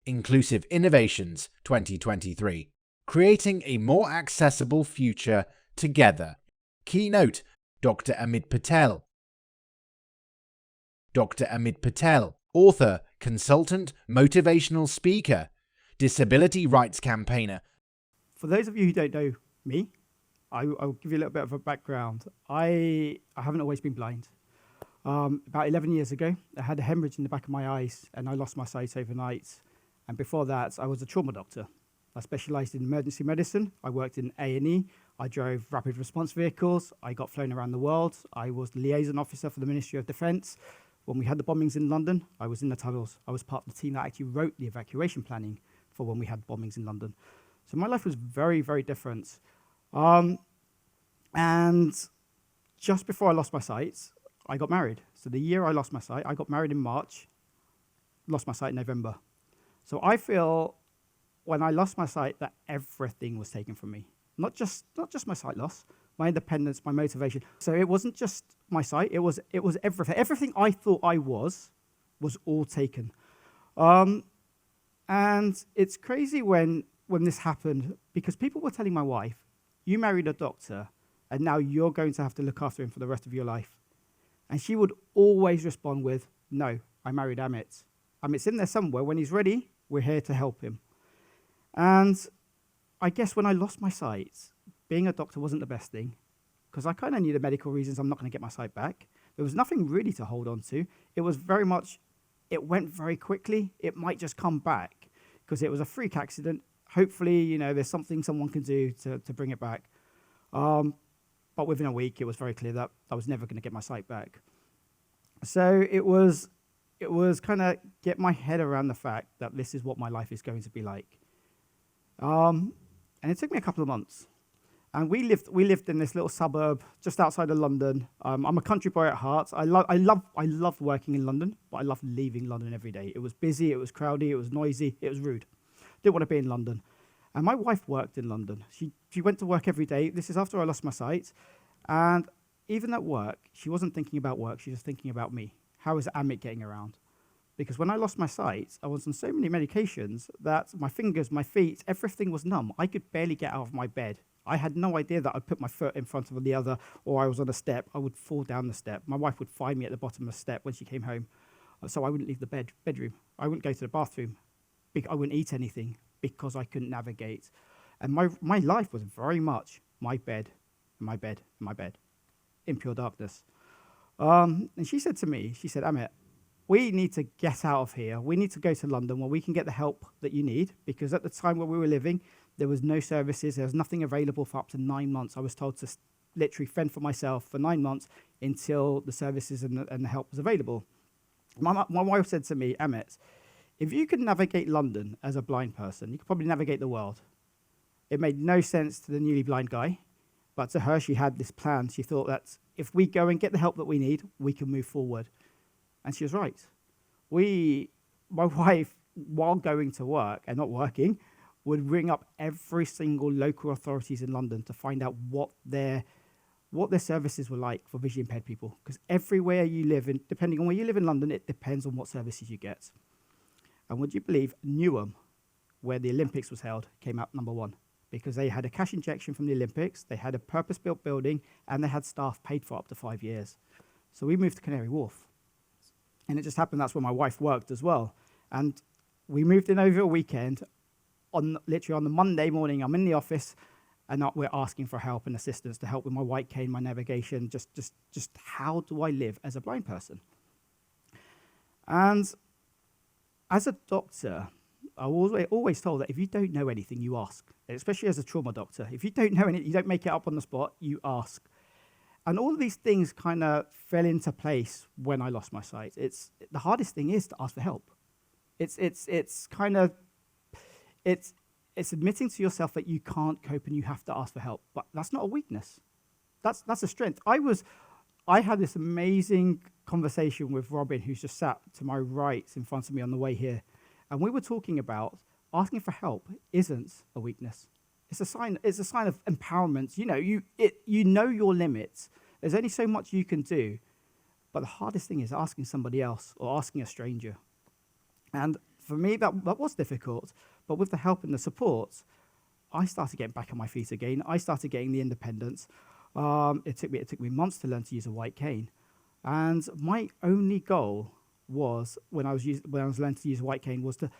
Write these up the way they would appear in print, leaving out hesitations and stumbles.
Inclusive Innovations 2023. Creating a more accessible future together. Keynote, Dr. Amit Patel. Dr. Amit Patel, author, consultant, motivational speaker, disability rights campaigner. For those of you who don't know me, I'll give you a little bit of a background. I haven't always been blind. About 11 years ago, I had a hemorrhage in the back of my eyes and I lost my sight overnight. And before that, I was a trauma doctor. I specialised in emergency medicine. I worked in A&E. I drove rapid response vehicles. I got flown around the world. I was the liaison officer for the Ministry of Defence. When we had the bombings in London, I was in the tunnels. I was part of the team that actually wrote the evacuation planning for when we had bombings in London. So my life was very, very different. And just before I lost my sight, I got married. So the year I lost my sight, I got married in March, lost my sight in November. So I feel when I lost my sight that everything was taken from me. Not just my sight loss, my independence, my motivation. So it wasn't just my sight, it was everything. Everything I thought I was all taken. And it's crazy when this happened, because people were telling my wife, you married a doctor, and now you're going to have to look after him for the rest of your life. And she would always respond with, no, I married Amit. Amit's in there somewhere. When he's ready, we're here to help him. And I guess when I lost my sight, being a doctor wasn't the best thing, because I kind of knew the medical reasons I'm not going to get my sight back. There was nothing really to hold on to. It was very much, it went very quickly. It might just come back, because it was a freak accident. Hopefully, there's something someone can do to bring it back. But within a week, it was very clear that I was never going to get my sight back. So it was kind of get my head around the fact that this is what my life is going to be like. And it took me a couple of months. And we lived in this little suburb just outside of London. I'm a country boy at heart. I loved working in London, but I loved leaving London every day. It was busy, it was crowded, it was noisy, it was rude. Didn't want to be in London. And my wife worked in London. She went to work every day. This is after I lost my sight. And even at work, she wasn't thinking about work. She was thinking about me. How is Amit getting around? Because when I lost my sight, I was on so many medications that my fingers, my feet, everything was numb. I could barely get out of my bed. I had no idea that I'd put my foot in front of the other, or I was on a step. I would fall down the step. My wife would find me at the bottom of the step when she came home. So I wouldn't leave the bedroom. I wouldn't go to the bathroom. I wouldn't eat anything, because I couldn't navigate. And my life was very much my bed, my bed, my bed, in pure darkness. And she said to me, Amit, we need to get out of here. We need to go to London where we can get the help that you need, because at the time where we were living, there was no services. There was nothing available for up to 9 months. I was told to literally fend for myself for 9 months until the services and the help was available. My wife said to me, Amit, if you could navigate London as a blind person, you could probably navigate the world. It made no sense to the newly blind guy, but to her, she had this plan. She thought that if we go and get the help that we need, we can move forward. And she was right. My wife, while going to work and not working, would ring up every single local authorities in London to find out what their services were like for visually impaired people. Because everywhere you live, depending on where you live in London, it depends on what services you get. And would you believe Newham, where the Olympics was held, came out number 1, because they had a cash injection from the Olympics, they had a purpose-built building, and they had staff paid for up to 5 years. So we moved to Canary Wharf. And it just happened that's where my wife worked as well. And we moved in over a weekend. Literally on the Monday morning, I'm in the office, and we're asking for help and assistance to help with my white cane, my navigation, just how do I live as a blind person? And as a doctor, I was always told that if you don't know anything, you ask, especially as a trauma doctor. If you don't know anything, you don't make it up on the spot, you ask. And all of these things kind of fell into place when I lost my sight. The hardest thing is to ask for help. It's admitting to yourself that you can't cope and you have to ask for help. But that's not a weakness. That's a strength. I had this amazing conversation with Robin, who's just sat to my right in front of me on the way here. And we were talking about asking for help isn't a weakness. It's a sign of empowerment. You know your limits. There's only so much you can do. But the hardest thing is asking somebody else or asking a stranger. And For me, that was difficult. But with the help and the support, I started getting back on my feet again. I started getting the independence. It took me months to learn to use a white cane. And my only goal was, when I was learning to use a white cane, was to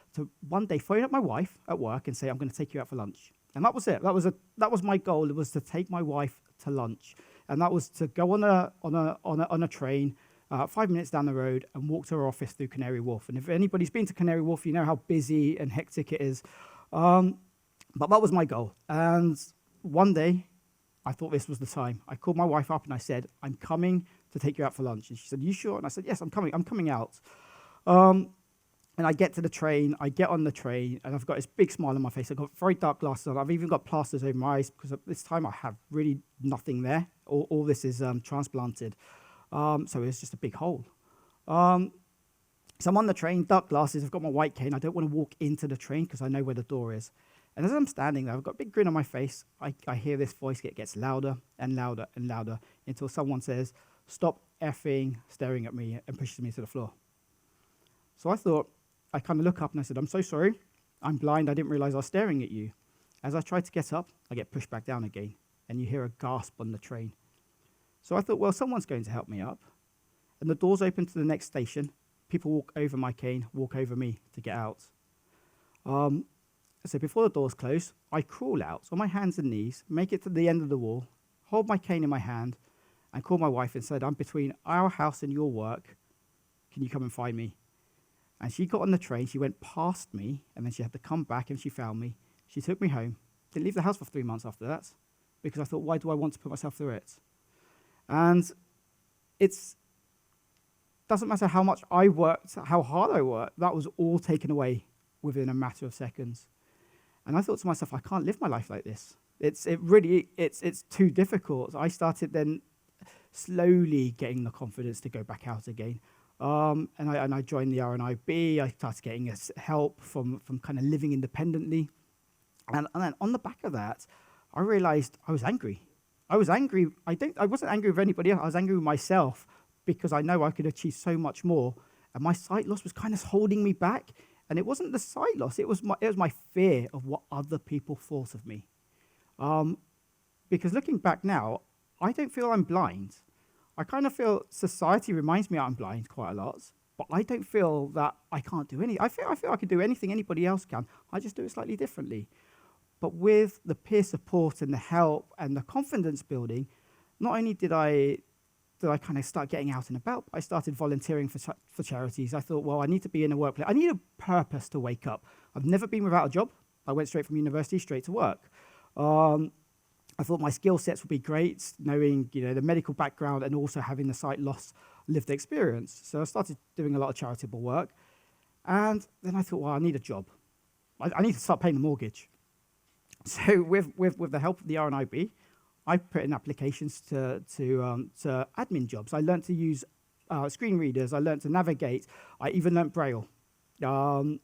one day phone up my wife at work and say, I'm going to take you out for lunch. And that was it. That was my goal. It was to take my wife to lunch. And that was to go on a train 5 minutes down the road and walk to her office through Canary Wharf. And if anybody's been to Canary Wharf, you know how busy and hectic it is. But that was my goal. And one day, I thought this was the time. I called my wife up and I said, I'm coming to take you out for lunch. And she said, you sure? And I said, yes, I'm coming out. And I get to the train, I get on the train, and I've got this big smile on my face. I've got very dark glasses on. I've even got plasters over my eyes because at this time I have really nothing there. All this is transplanted. So it's just a big hole. So I'm on the train, dark glasses, I've got my white cane. I don't want to walk into the train because I know where the door is. And as I'm standing there, I've got a big grin on my face. I hear this voice gets louder and louder and louder until someone says, stop effing staring at me, and pushes me to the floor. So I kind of look up and I said, I'm so sorry. I'm blind. I didn't realize I was staring at you. As I try to get up, I get pushed back down again. And you hear a gasp on the train. So I thought, well, someone's going to help me up. And the doors open to the next station. People walk over my cane, walk over me to get out. So before the doors close, I crawl out on my hands and knees, make it to the end of the wall, hold my cane in my hand, and call my wife and said, I'm between our house and your work. Can you come and find me? And she got on the train, she went past me, and then she had to come back and she found me. She took me home. Didn't leave the house for 3 months after that, because I thought, why do I want to put myself through it? And doesn't matter how much I worked, how hard I worked, that was all taken away within a matter of seconds. And I thought to myself, I can't live my life like this. It's too difficult. I started then slowly getting the confidence to go back out again. And I joined the RNIB. I started getting help from kind of living independently. And then on the back of that, I realized I was angry. I wasn't angry with anybody else. I was angry with myself because I know I could achieve so much more. And my sight loss was kind of holding me back. And it wasn't the sight loss. It was my fear of what other people thought of me. Because looking back now, I don't feel I'm blind. I kind of feel society reminds me I'm blind quite a lot, but I don't feel that I can't do anything. I feel I can do anything anybody else can. I just do it slightly differently. But with the peer support and the help and the confidence building, not only did I kind of start getting out and about, I started volunteering for charities. I thought, well, I need to be in a workplace. I need a purpose to wake up. I've never been without a job. I went straight from university straight to work. I thought my skill sets would be great, knowing the medical background and also having the sight loss lived experience. So I started doing a lot of charitable work. And then I thought, well, I need a job. I need to start paying the mortgage. So with the help of the RNIB, I put in applications to admin jobs. I learned to use screen readers. I learned to navigate. I even learned Braille. And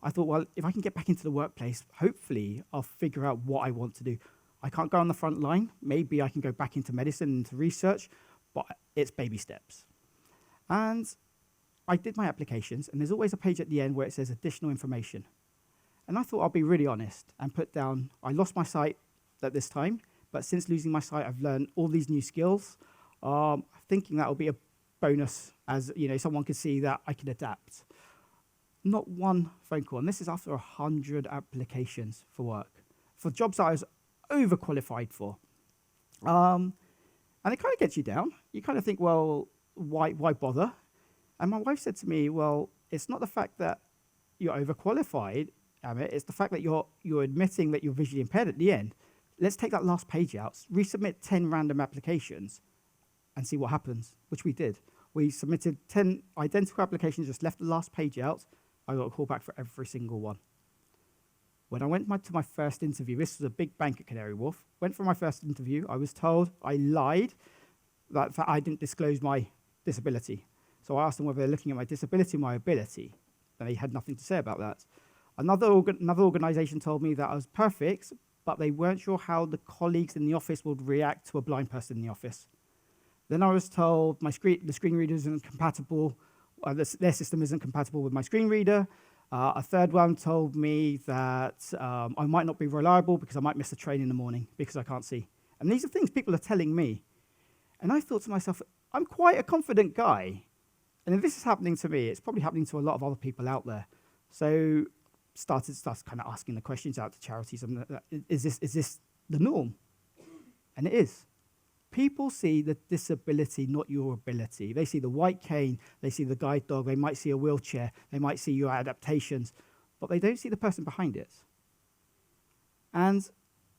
I thought, well, if I can get back into the workplace, hopefully I'll figure out what I want to do. I can't go on the front line. Maybe I can go back into medicine, into research, but it's baby steps. And I did my applications, and there's always a page at the end where it says additional information. And I thought I'll be really honest and put down, I lost my sight at this time, but since losing my sight, I've learned all these new skills, thinking that will be a bonus, as someone could see that I can adapt. Not one phone call, and this is after 100 applications for work, for jobs that I was overqualified for. And it kind of gets you down. You kind of think, well, why bother? And my wife said to me, well, it's not the fact that you're overqualified, Amit, it's the fact that you're admitting that you're visually impaired at the end. Let's take that last page out, resubmit 10 random applications, and see what happens, which we did. We submitted 10 identical applications, just left the last page out. I got a call back for every single one. When I went to my first interview, this was a big bank at Canary Wharf, went for my first interview, I was told I lied, that I didn't disclose my disability. So I asked them whether they're looking at my disability or my ability. And they had nothing to say about that. Another organisation told me that I was perfect, but they weren't sure how the colleagues in the office would react to a blind person in the office. Then I was told the screen reader isn't compatible their system isn't compatible with my screen reader. A third one told me that I might not be reliable because I might miss the train in the morning because I can't see. And these are things people are telling me. And I thought to myself, I'm quite a confident guy. And if this is happening to me, it's probably happening to a lot of other people out there. So started kind of asking the questions out to charities. Is this the norm? And it is. People see the disability, not your ability. They see the white cane, they see the guide dog, they might see a wheelchair, they might see your adaptations, but they don't see the person behind it. And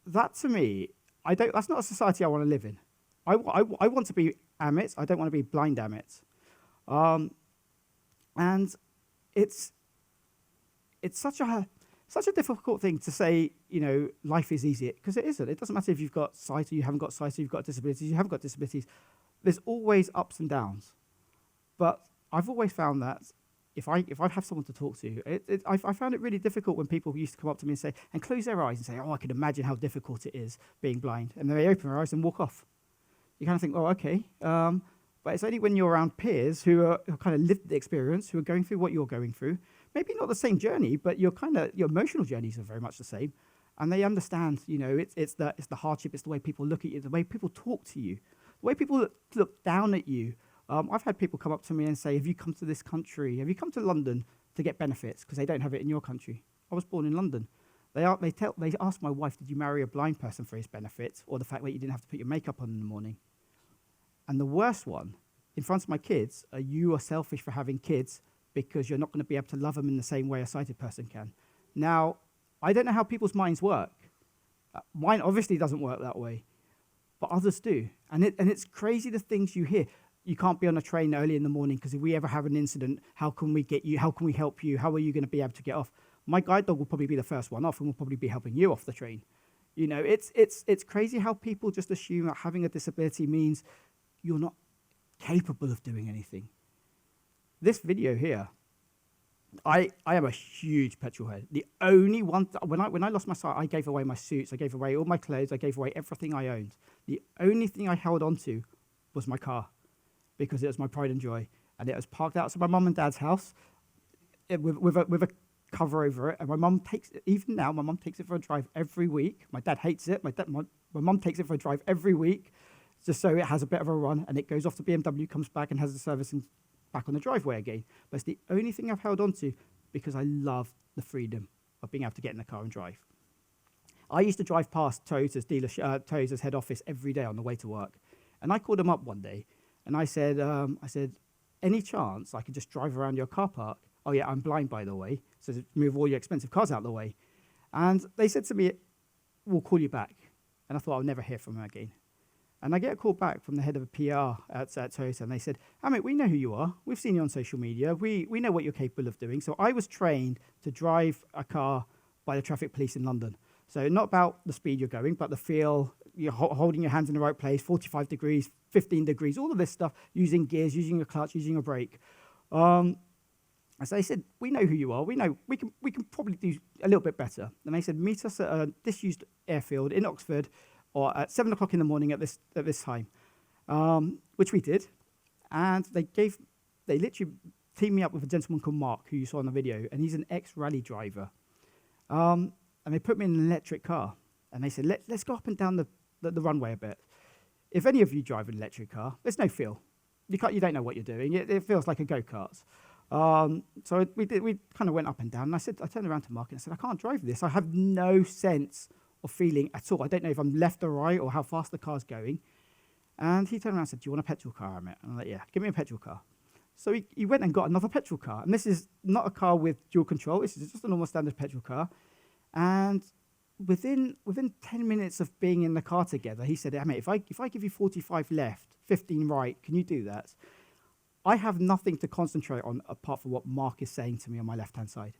that, to me, that's not a society I want to live in. I want to be Amit, I don't want to be blind Amit. And it's such a difficult thing to say, life is easy, because it isn't. It doesn't matter if you've got sight or you haven't got sight, or you've got disabilities, you haven't got disabilities. There's always ups and downs. But I've always found that if I have someone to talk to, I found it really difficult when people used to come up to me and say, and close their eyes and say, oh, I can imagine how difficult it is being blind. And then they open their eyes and walk off. You kind of think, oh, okay. But it's only when you're around peers who kind of lived the experience, who are going through what you're going through, maybe not the same journey, but your emotional journeys are very much the same, and they understand. It's the hardship, it's the way people look at you, the way people talk to you, the way people look down at you. I've had people come up to me and say, "Have you come to this country? Have you come to London to get benefits because they don't have it in your country?" I was born in London. They asked my wife, "Did you marry a blind person for his benefit, or the fact that you didn't have to put your makeup on in the morning?" And the worst one, in front of my kids, you are selfish for having kids because you're not going to be able to love them in the same way a sighted person can. Now, I don't know how people's minds work. Mine obviously doesn't work that way, but others do. And it's crazy the things you hear. You can't be on a train early in the morning because if we ever have an incident, how can we get you? How can we help you? How are you going to be able to get off? My guide dog will probably be the first one off and will probably be helping you off the train. It's crazy how people just assume that having a disability means you're not capable of doing anything. This video here, I am a huge petrol head. The only one, when I lost my sight, I gave away my suits, I gave away all my clothes, I gave away everything I owned. The only thing I held on to was my car, because it was my pride and joy. And it was parked outside my mum and dad's house with a cover over it. And my mum takes it, even now, my mum takes it for a drive every week. My dad hates it. My mum takes it for a drive every week, just so it has a bit of a run, and it goes off to BMW, comes back and has the service and back on the driveway again. But it's the only thing I've held on to because I love the freedom of being able to get in the car and drive. I used to drive past Toyota's head office every day on the way to work. And I called them up one day and I said, any chance I could just drive around your car park? Oh yeah, I'm blind, by the way, so move all your expensive cars out of the way. And they said to me, we'll call you back. And I thought I'll never hear from them again. And I get a call back from the head of a PR at Toyota, and they said, Amit, we know who you are. We've seen you on social media. We know what you're capable of doing. So I was trained to drive a car by the traffic police in London. So not about the speed you're going, but the feel, you're holding your hands in the right place, 45 degrees, 15 degrees, all of this stuff, using gears, using a clutch, using a brake. And so they said, we know who you are. We know we can probably do a little bit better. And they said, meet us at a disused airfield in Oxford, or at 7 o'clock in the morning at this time, which we did. And they literally teamed me up with a gentleman called Mark, who you saw in the video, and he's an ex-rally driver. And they put me in an electric car, and they said, let's go up and down the runway a bit. If any of you drive an electric car, there's no feel. You don't know what you're doing. It feels like a go-kart. So we kind of went up and down, and I turned around to Mark and I said, I can't drive this. I have no sense of feeling at all. I don't know if I'm left or right or how fast the car's going. And he turned around and said, do you want a petrol car, Amit? And I'm like, yeah, give me a petrol car. So he went and got another petrol car. And this is not a car with dual control. This is just a normal standard petrol car. And within 10 minutes of being in the car together, he said, Amit, if I give you 45 left, 15 right, can you do that? I have nothing to concentrate on apart from what Mark is saying to me on my left-hand side.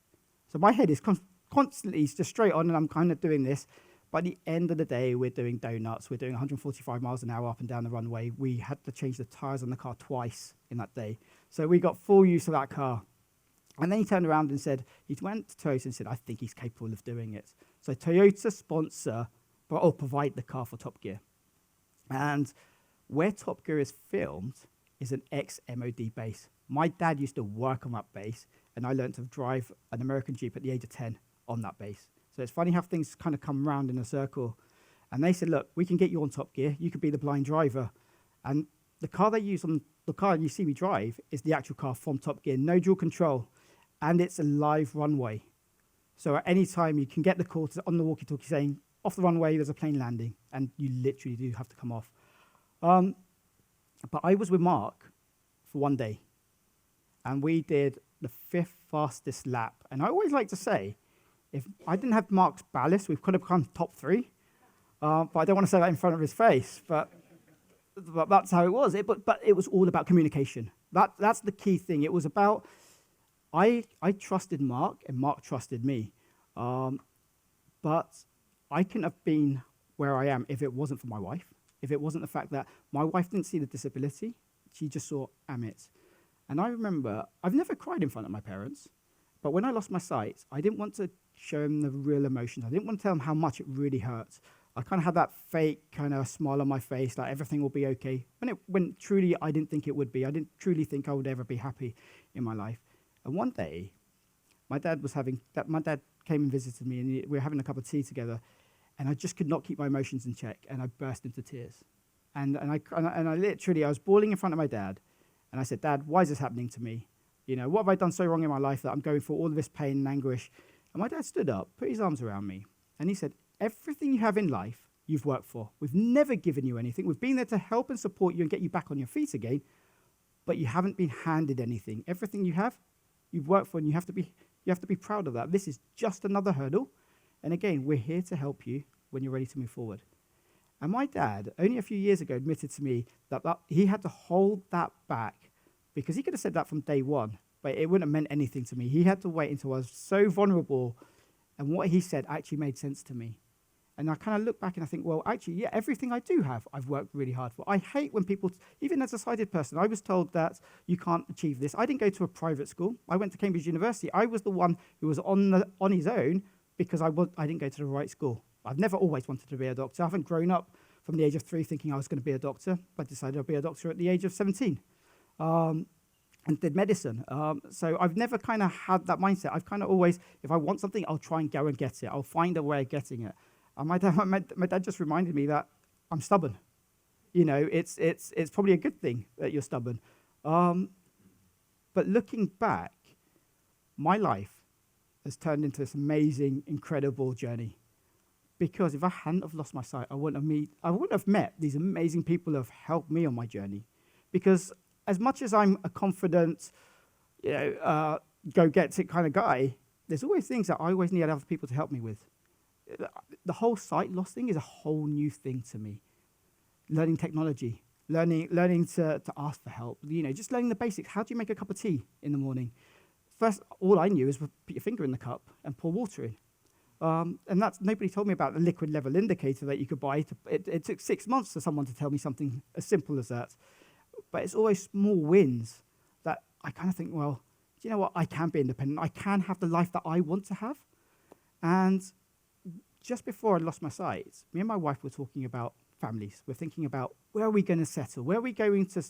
So my head is constantly just straight on, and I'm kind of doing this. By the end of the day, we're doing donuts. We're doing 145 miles an hour up and down the runway. We had to change the tires on the car twice in that day. So we got full use of that car. And then he turned around and said, he went to Toyota and said, I think he's capable of doing it. So Toyota sponsor or provide the car for Top Gear. And where Top Gear is filmed is an ex-MOD base. My dad used to work on that base, and I learned to drive an American Jeep at the age of 10 on that base. So it's funny how things kind of come round in a circle. And they said, look, we can get you on Top Gear. You could be the blind driver. And the car they use on the car you see me drive is the actual car from Top Gear, no dual control. And it's a live runway. So at any time you can get the call on the walkie-talkie saying, off the runway, there's a plane landing. And you literally do have to come off. But I was with Mark for one day. And we did the 5th fastest lap. And I always like to say, if I didn't have Mark's ballast, we could have come top 3. But I don't want to say that in front of his face. But that's how it was. But it was all about communication. That's the key thing. It was about, I trusted Mark, and Mark trusted me. But I couldn't have been where I am if it wasn't for my wife. If it wasn't the fact that my wife didn't see the disability, she just saw Amit. And I remember, I've never cried in front of my parents, but when I lost my sight, I didn't want to show them the real emotions. I didn't want to tell them how much it really hurt. I kind of had that fake kind of smile on my face, like everything will be okay, when truly I didn't think it would be. I didn't truly think I would ever be happy in my life. And one day, my dad came and visited me, and we were having a cup of tea together, and I just could not keep my emotions in check, and I burst into tears. And I literally, I was bawling in front of my dad, and I said, Dad, why is this happening to me? You know, what have I done so wrong in my life that I'm going through all of this pain and anguish? And my dad stood up, put his arms around me, and he said, everything you have in life, you've worked for. We've never given you anything. We've been there to help and support you and get you back on your feet again, but you haven't been handed anything. Everything you have, you've worked for, and you have to be proud of that. This is just another hurdle. And again, we're here to help you when you're ready to move forward. And my dad, only a few years ago, admitted to me that he had to hold that back, because he could have said that from day one, but it wouldn't have meant anything to me. He had to wait until I was so vulnerable, and what he said actually made sense to me. And I kind of look back and I think, well, actually, yeah, everything I do have, I've worked really hard for. I hate when people, even as a sighted person, I was told that you can't achieve this. I didn't go to a private school. I went to Cambridge University. I was the one who was on his own because I didn't go to the right school. I've never always wanted to be a doctor. I haven't grown up from the age of 3 thinking I was going to be a doctor, but decided I'd be a doctor at the age of 17 and did medicine. So I've never kind of had that mindset. I've kind of always, if I want something, I'll try and go and get it. I'll find a way of getting it. And my dad just reminded me that I'm stubborn. You know, it's probably a good thing that you're stubborn. But looking back, my life has turned into this amazing, incredible journey. Because if I hadn't have lost my sight, I wouldn't have met these amazing people who have helped me on my journey. Because as much as I'm a confident, go-get-it kind of guy, there's always things that I always need other people to help me with. The whole sight loss thing is a whole new thing to me. Learning technology, learning to ask for help, just learning the basics. How do you make a cup of tea in the morning? First, all I knew is put your finger in the cup and pour water in. And nobody told me about the liquid level indicator that you could buy. It took 6 months for someone to tell me something as simple as that. But it's always small wins that I kind of think, well, do you know what? I can be independent. I can have the life that I want to have. And just before I lost my sight, me and my wife were talking about families. We're thinking about where are we going to settle? Where are we going to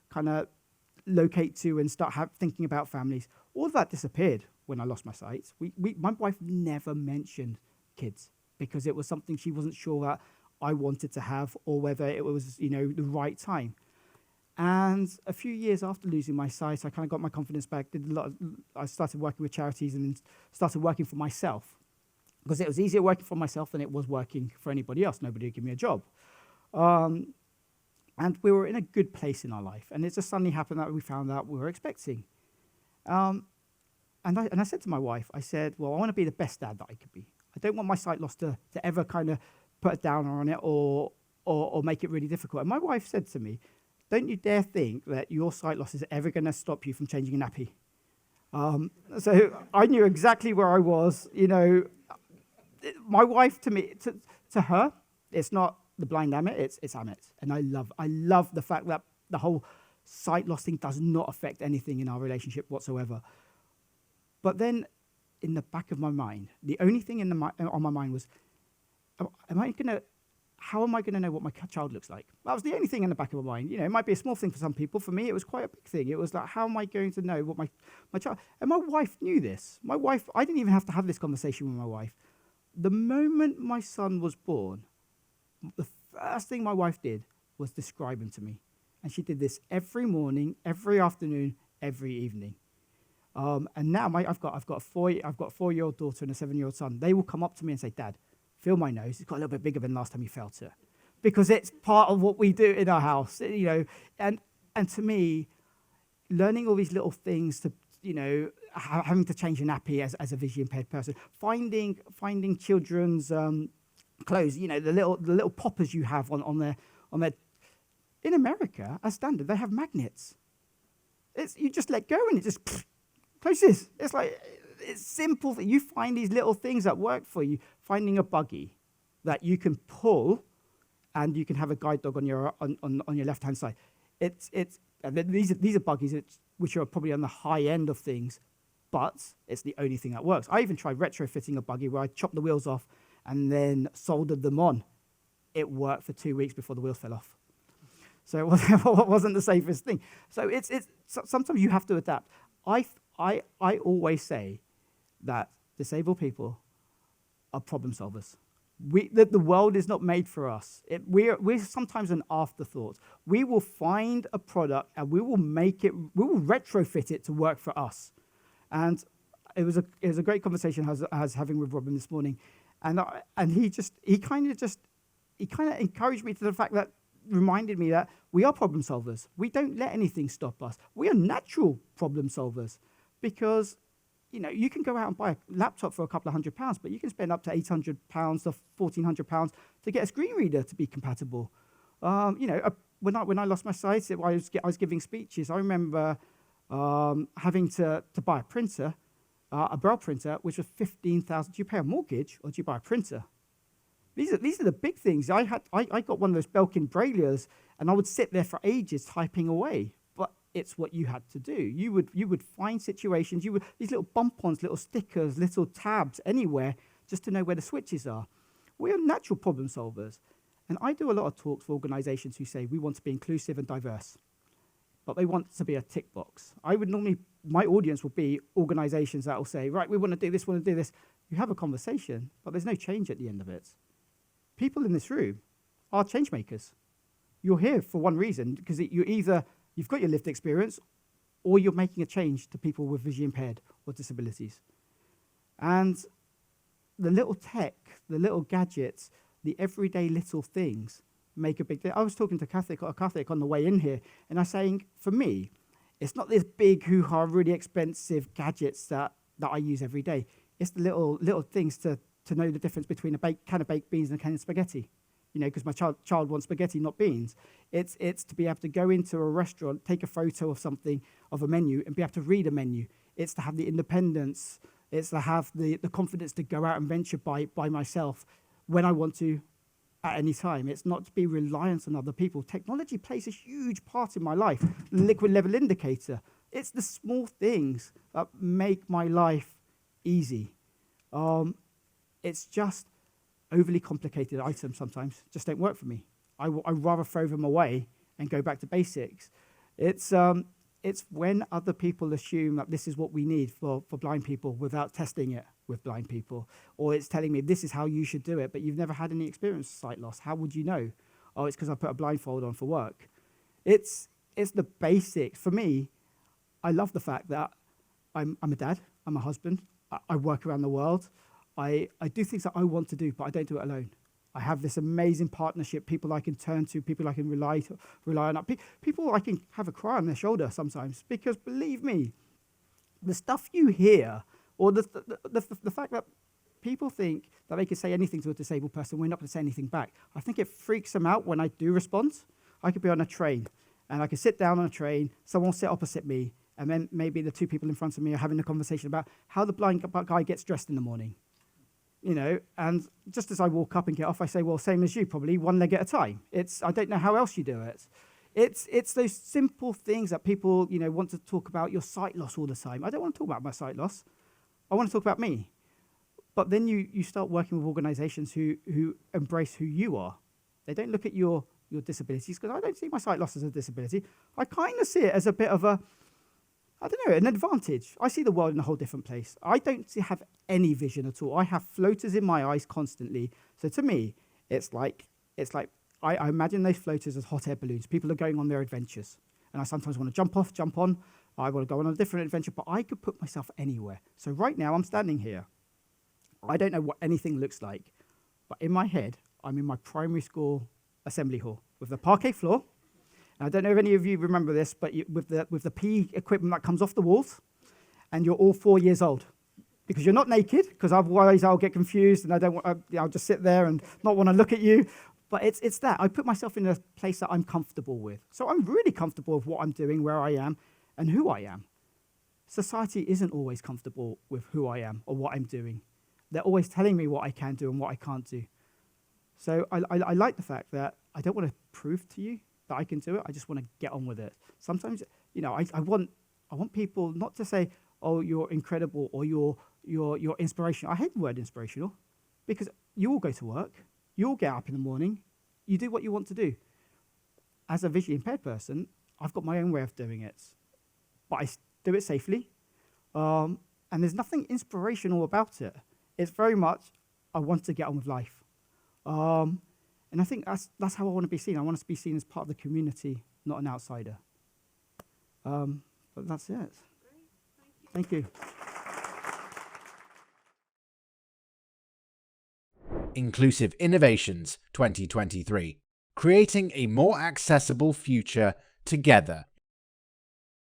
kind of locate to and start thinking about families? All of that disappeared when I lost my sight. My wife never mentioned kids because it was something she wasn't sure that I wanted to have or whether it was, the right time. And a few years after losing my sight, I kind of got my confidence back. I started working with charities and then started working for myself because it was easier working for myself than it was working for anybody else. Nobody would give me a job. And we were in a good place in our life. And it just suddenly happened that we found out we were expecting. And I said to my wife, I said, well, I want to be the best dad that I could be. I don't want my sight loss to ever kind of put a downer on it or make it really difficult. And my wife said to me, don't you dare think that your sight loss is ever going to stop you from changing a nappy. So I knew exactly where I was. My wife, to her, it's not the blind Amit, it's Amit. And I love the fact that the whole sight loss thing does not affect anything in our relationship whatsoever. But then in the back of my mind, the only thing on my mind was, am I going to how am I going to know what my child looks like? That was the only thing in the back of my mind. It might be a small thing for some people. For me, it was quite a big thing. It was like, how am I going to know what my child... And my wife knew this. My wife, I didn't even have to have this conversation with my wife. The moment my son was born, the first thing my wife did was describe him to me. And she did this every morning, every afternoon, every evening. And now I've got a 4-year-old daughter and a 7-year-old son. They will come up to me and say, "Dad, feel my nose. It's got a little bit bigger than last time you felt it," because it's part of what we do in our house. And to me, learning all these little things to having to change a nappy as a visually impaired person, finding children's clothes, the little poppers you have on their. In America, as standard, they have magnets. You just let go and it just closes. It's like, it's simple that you find these little things that work for you. Finding a buggy that you can pull, and you can have a guide dog on your left hand side. These are buggies which are probably on the high end of things, but it's the only thing that works. I even tried retrofitting a buggy where I chopped the wheels off and then soldered them on. It worked for 2 weeks before the wheels fell off. So it wasn't the safest thing. So sometimes you have to adapt. I always say that disabled people are problem solvers. The world is not made for us. We're sometimes an afterthought. We will find a product and we will retrofit it to work for us. And it was a great conversation I was having with Robin this morning, and he kind of encouraged me to the fact that, reminded me that we are problem solvers. We don't let anything stop us. We are natural problem solvers, because you can go out and buy a laptop for a couple of £100, but you can spend up to £800 to £1,400 to get a screen reader to be compatible. When I lost my sight, I was giving speeches. I remember having to buy a printer, a Braille printer, which was £15,000. Do you pay a mortgage or do you buy a printer? These are the big things. I got one of those Belkin Brailleers, and I would sit there for ages typing away. But it's what you had to do. You would find situations. These little bump-ons, little stickers, little tabs anywhere, just to know where the switches are. We are natural problem solvers, and I do a lot of talks for organisations who say we want to be inclusive and diverse, but they want to be a tick box. My audience will be organisations that will say, right, we want to do this, want to do this. You have a conversation, but there's no change at the end of it. People in this room are change makers. You're here for one reason, because you've got your lived experience, or you're making a change to people with visually impaired or disabilities. And the little tech, the little gadgets, the everyday little things make a big difference. I was talking to a Catholic on the way in here, and I was saying, for me, it's not this big hoo-ha, really expensive gadgets that I use every day. It's the little things to know the difference between a can of baked beans and a can of spaghetti. Because my child wants spaghetti, not beans. It's to be able to go into a restaurant, take a photo of something, of a menu, and be able to read a menu. It's to have the independence. It's to have the confidence to go out and venture by myself when I want to, at any time. It's not to be reliant on other people. Technology plays a huge part in my life. Liquid level indicator. It's the small things that make my life easy. It's just overly complicated items sometimes just don't work for me. I'd rather throw them away and go back to basics. It's when other people assume that this is what we need for blind people without testing it with blind people, or it's telling me this is how you should do it, but you've never had any experience with sight loss. How would you know? Oh, it's because I put a blindfold on for work. It's the basics. For me, I love the fact that I'm a dad, I'm a husband, I work around the world. I do things that I want to do, but I don't do it alone. I have this amazing partnership, people I can turn to, people I can rely on, people I can have a cry on their shoulder sometimes, because believe me, the stuff you hear, or the fact that people think that they can say anything to a disabled person, we're not going to say anything back. I think it freaks them out when I do respond. I could be on a train, and I could sit down on a train, someone will sit opposite me, and then maybe the two people in front of me are having a conversation about how the blind guy gets dressed in the morning. And just as I walk up and get off, I say, well, same as you, probably one leg at a time. I don't know how else you do it. It's those simple things that people, want to talk about your sight loss all the time. I don't want to talk about my sight loss. I want to talk about me. But then you start working with organizations who embrace who you are. They don't look at your disabilities, because I don't see my sight loss as a disability. I kind of see it as a bit of a, I don't know, an advantage. I see the world in a whole different place. I don't have any vision at all. I have floaters in my eyes constantly. So to me, it's like I imagine those floaters as hot air balloons. People are going on their adventures. And I sometimes want to jump off, jump on. I want to go on a different adventure, but I could put myself anywhere. So right now I'm standing here. I don't know what anything looks like, but in my head, I'm in my primary school assembly hall with the parquet floor. And I don't know if any of you remember this, but with the PE equipment that comes off the walls, and you're all 4 years old. Because you're not naked, because otherwise I'll get confused and I don't want, I'll just sit there and not want to look at you. But it's that. I put myself in a place that I'm comfortable with. So I'm really comfortable with what I'm doing, where I am, and who I am. Society isn't always comfortable with who I am or what I'm doing. They're always telling me what I can do and what I can't do. So I like the fact that I don't want to prove to you that I can do it. I just want to get on with it. Sometimes, I want people not to say, oh, you're incredible or you're inspirational. I hate the word inspirational, because you all go to work. You all get up in the morning, you do what you want to do. As a visually impaired person, I've got my own way of doing it, but I do it safely. And there's nothing inspirational about it. It's very much, I want to get on with life. And I think that's how I want to be seen. I want to be seen as part of the community, not an outsider. But that's it. Great. Thank you. Inclusive Innovations 2023. Creating a more accessible future together.